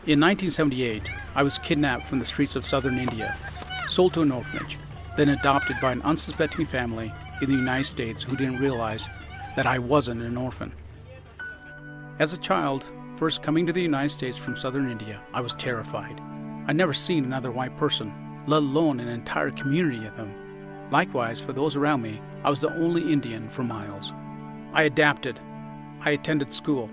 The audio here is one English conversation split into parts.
In 1978, I was kidnapped from the streets of southern India, sold to an orphanage, then adopted by an unsuspecting family in the United States who didn't realize that I wasn't an orphan. As a child, first coming to the United States from southern India, I was terrified. I'd never seen another white person, let alone an entire community of them. Likewise, for those around me, I was the only Indian for miles. I adapted. I attended school.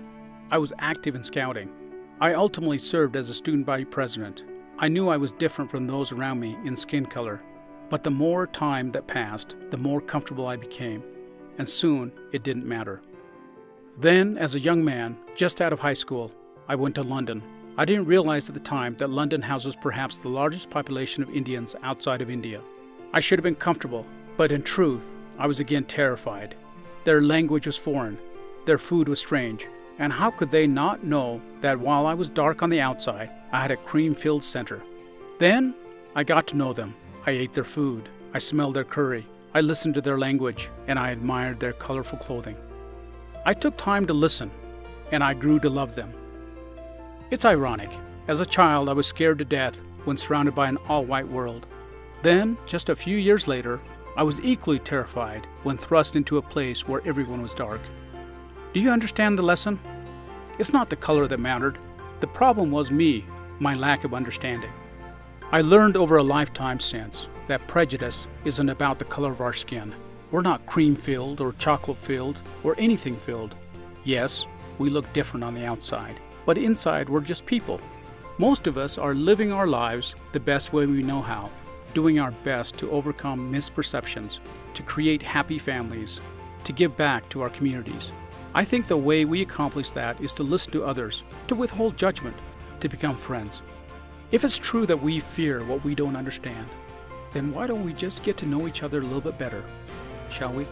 I was active in scouting. I ultimately served as a student body president. I knew I was different from those around me in skin color, but the more time that passed, the more comfortable I became, and soon it didn't matter. Then, as a young man, just out of high school, I went to London. I didn't realize at the time that London houses perhaps the largest population of Indians outside of India. I should have been comfortable, but in truth, I was again terrified. Their language was foreign, their food was strange, and how could they not know that while I was dark on the outside, I had a cream-filled center? Then, I got to know them. I ate their food, I smelled their curry, I listened to their language, and I admired their colorful clothing. I took time to listen, and I grew to love them. It's ironic. As a child, I was scared to death when surrounded by an all-white world. Then, just a few years later, I was equally terrified when thrust into a place where everyone was dark. Do you understand the lesson? It's not the color that mattered. The problem was me, my lack of understanding. I learned over a lifetime since that prejudice isn't about the color of our skin. We're not cream-filled or chocolate-filled or anything filled. Yes, we look different on the outside, but inside we're just people. Most of us are living our lives the best way we know how, doing our best to overcome misperceptions, to create happy families, to give back to our communities. I think the way we accomplish that is to listen to others, to withhold judgment, to become friends. If it's true that we fear what we don't understand, then why don't we just get to know each other a little bit better, shall we?